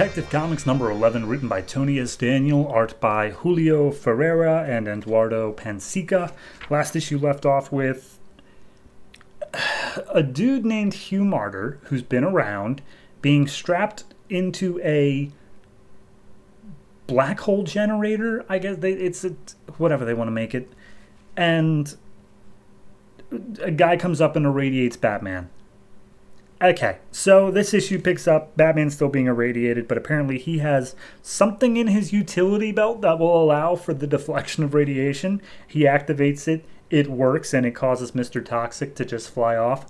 Detective Comics number 11, written by Tony S. Daniel, art by Julio Ferreira and Eduardo Pansica. Last issue left off with a dude named Hugh Martyr, who's been around, being strapped into a black hole generator. I guess it's whatever they want to make it. And a guy comes up and irradiates Batman. Okay, so this issue picks up Batman still being irradiated, but apparently he has something in his utility belt that will allow for the deflection of radiation. He activates it, it works, and it causes Mr. Toxic to just fly off.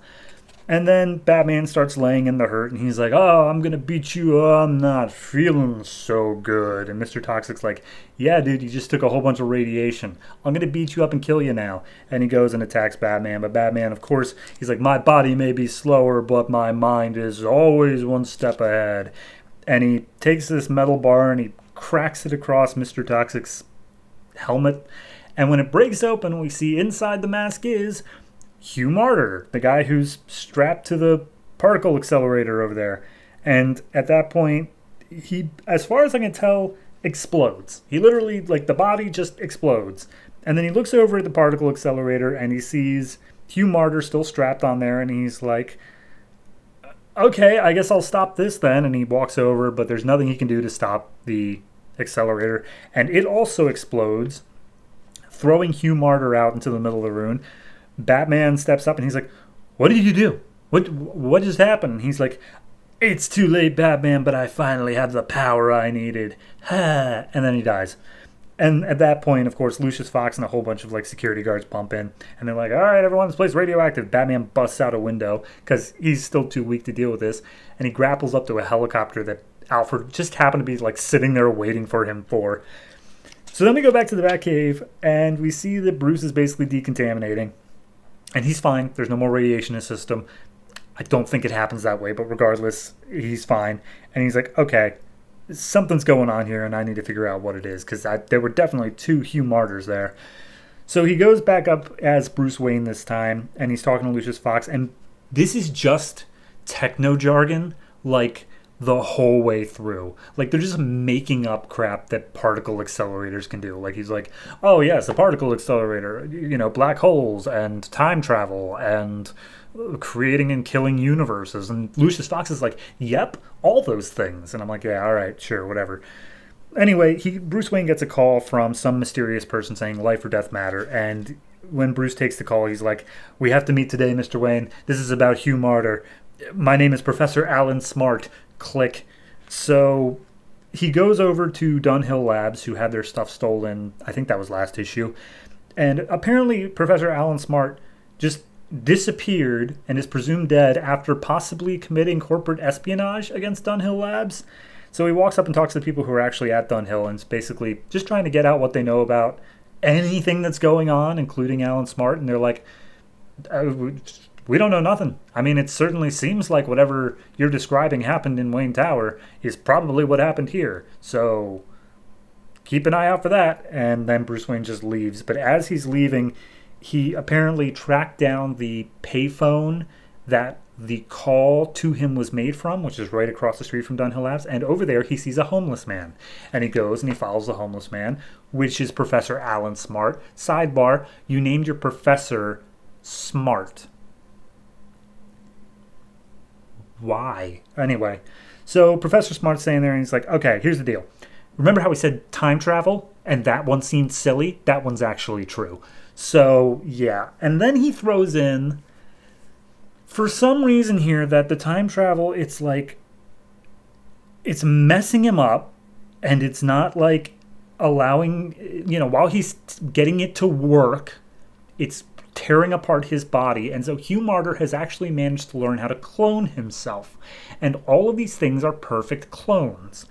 And then Batman starts laying in the hurt, and he's like, oh, I'm gonna beat you, I'm not feeling so good. And Mr. Toxic's like, yeah, dude, you just took a whole bunch of radiation. I'm gonna beat you up and kill you now. And he goes and attacks Batman, but Batman, of course, he's like, my body may be slower, but my mind is always one step ahead. And he takes this metal bar and he cracks it across Mr. Toxic's helmet. And when it breaks open, we see inside the mask is Hugh Martyr, the guy who's strapped to the particle accelerator over there. And at that point, he, as far as I can tell, explodes. He literally, like, the body just explodes. And then he looks over at the particle accelerator and he sees Hugh Martyr still strapped on there, and he's like, okay, I guess I'll stop this then. And he walks over, but there's nothing he can do to stop the accelerator. And it also explodes, throwing Hugh Martyr out into the middle of the room. Batman steps up and he's like, what did you do? What just happened? And he's like, it's too late, Batman, but I finally have the power I needed. Ha! And then he dies. And at that point, of course, Lucius Fox and a whole bunch of like security guards pump in. And they're like, all right, everyone, this place is radioactive. Batman busts out a window because he's still too weak to deal with this. And he grapples up to a helicopter that Alfred just happened to be like sitting there waiting for him for. So then we go back to the Batcave and we see that Bruce is basically decontaminating. And he's fine. There's no more radiation in his system. I don't think it happens that way, but regardless, he's fine. And he's like, okay, something's going on here, and I need to figure out what it is, because there were definitely two Hugh Martyrs there. So he goes back up as Bruce Wayne this time, and he's talking to Lucius Fox, and this is just techno jargon, like, the whole way through. Like, they're just making up crap that particle accelerators can do. Like, he's like, oh yes, a particle accelerator, you know, black holes and time travel and creating and killing universes. And Lucius Fox is like, yep, all those things. And I'm like, yeah, all right, sure, whatever. Anyway, Bruce Wayne gets a call from some mysterious person saying life or death matter. And when Bruce takes the call, he's like, we have to meet today, Mr. Wayne. This is about Hugh Martyr. My name is Professor Alan Smart. Click. So he goes over to Dunhill Labs, who had their stuff stolen. I think that was last issue. And apparently Professor Alan Smart just disappeared and is presumed dead after possibly committing corporate espionage against Dunhill Labs. So he walks up and talks to the people who are actually at Dunhill and is basically just trying to get out what they know about anything that's going on, including Alan Smart. And they're like, we don't know nothing. I mean, it certainly seems like whatever you're describing happened in Wayne Tower is probably what happened here. So keep an eye out for that. And then Bruce Wayne just leaves. But as he's leaving, he apparently tracked down the payphone that the call to him was made from, which is right across the street from Dunhill Labs. And over there, he sees a homeless man. And he goes and he follows the homeless man, which is Professor Alan Smart. Sidebar, you named your professor Smart. Why? Anyway, so Professor Smart's saying there, and he's like, okay, here's the deal. Remember how we said time travel? And that one seemed silly? That one's actually true. So, yeah. And then he throws in, for some reason here, that the time travel, it's like, it's messing him up, and it's not like allowing, you know, while he's getting it to work, it's tearing apart his body. And so Hugh Martyr has actually managed to learn how to clone himself. And all of these things are perfect clones.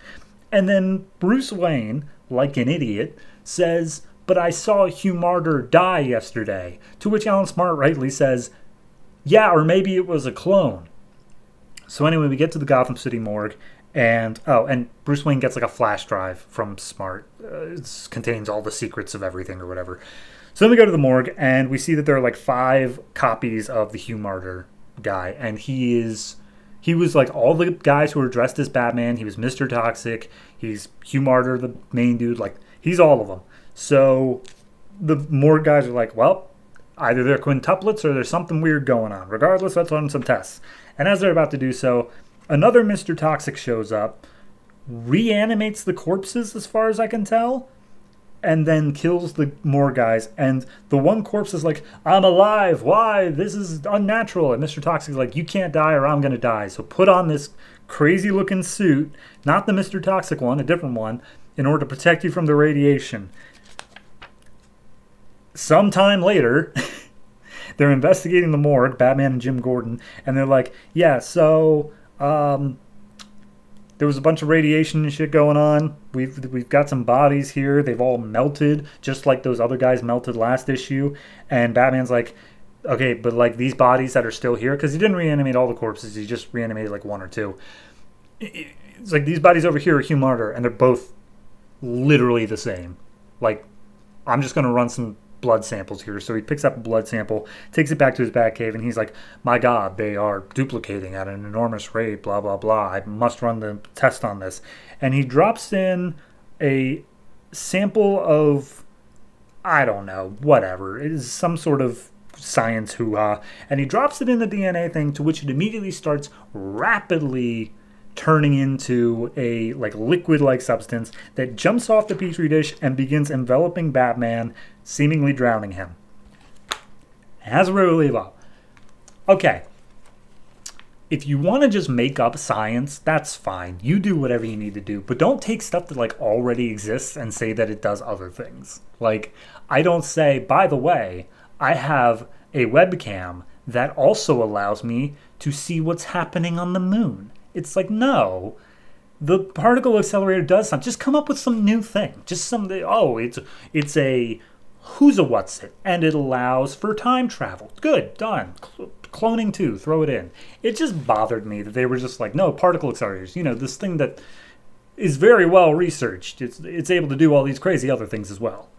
And then Bruce Wayne, like an idiot, says, but I saw Hugh Martyr die yesterday. To which Alan Smart rightly says, yeah, or maybe it was a clone. So anyway, we get to the Gotham City morgue. And Bruce Wayne gets like a flash drive from Smart. It contains all the secrets of everything or whatever. So then we go to the morgue, and we see that there are like 5 copies of the Hugh Martyr guy, and he is He was like all the guys who were dressed as Batman. He was Mr. Toxic. He's Hugh Martyr, the main dude. Like, he's all of them. So the more guys are like, well, either they're quintuplets or there's something weird going on. Regardless, let's run some tests. And as they're about to do so, another Mr. Toxic shows up, reanimates the corpses as far as I can tell, and then kills the more guys. And the one corpse is like, I'm alive. Why? This is unnatural. And Mr. Toxic is like, you can't die or I'm going to die. So put on this crazy looking suit, not the Mr. Toxic one, a different one, in order to protect you from the radiation. Sometime later, they're investigating the morgue, Batman and Jim Gordon, and they're like, yeah, so there was a bunch of radiation and shit going on. We've got some bodies here. They've all melted, just like those other guys melted last issue. And Batman's like, okay, but like these bodies that are still here, because he didn't reanimate all the corpses, he just reanimated like one or two. It's like these bodies over here are Hugh Martyr, and they're both literally the same. Like, I'm just going to run some blood samples here. So he picks up a blood sample, takes it back to his Batcave, and he's like, my God, they are duplicating at an enormous rate, blah, blah, blah. I must run the test on this. And he drops in a sample of, I don't know, whatever. It is some sort of science hoo-ha. And he drops it in the DNA thing, to which it immediately starts rapidly turning into a like liquid-like substance that jumps off the petri dish and begins enveloping Batman, seemingly drowning him. As we leave off. Okay. If you want to just make up science, that's fine. You do whatever you need to do. But don't take stuff that like already exists and say that it does other things. Like, I don't say, by the way, I have a webcam that also allows me to see what's happening on the moon. It's like, no, the particle accelerator does something. Just come up with some new thing. Just something, oh, it's a who's a what's it, and it allows for time travel. Good, done. Cloning too, throw it in. It just bothered me that they were just like, no, particle accelerators. You know, this thing that is very well researched. It's able to do all these crazy other things as well.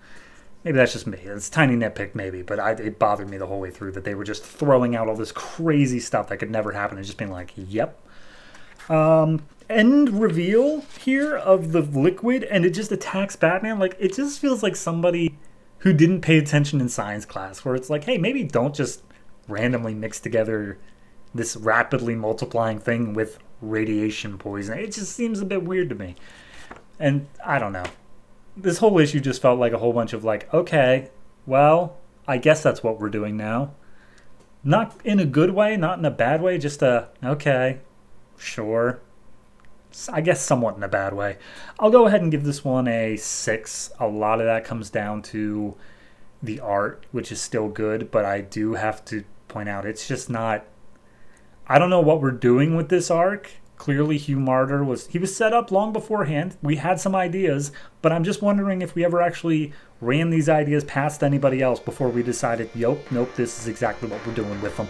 Maybe that's just me. It's a tiny nitpick maybe, but it bothered me the whole way through that they were just throwing out all this crazy stuff that could never happen and just being like, yep. End reveal here of the liquid, and it just attacks Batman. Like, it just feels like somebody who didn't pay attention in science class, where it's like, hey, maybe don't just randomly mix together this rapidly multiplying thing with radiation poison. It just seems a bit weird to me. And I don't know. This whole issue just felt like a whole bunch of like, okay, well, I guess that's what we're doing now. Not in a good way, not in a bad way, just okay, sure. I guess somewhat in a bad way. I'll go ahead and give this one a 6. A lot of that comes down to the art, which is still good, but I do have to point out it's just not... I don't know what we're doing with this arc. Clearly Hugh Martyr was set up long beforehand. We had some ideas, but I'm just wondering if we ever actually ran these ideas past anybody else before we decided, nope, this is exactly what we're doing with them.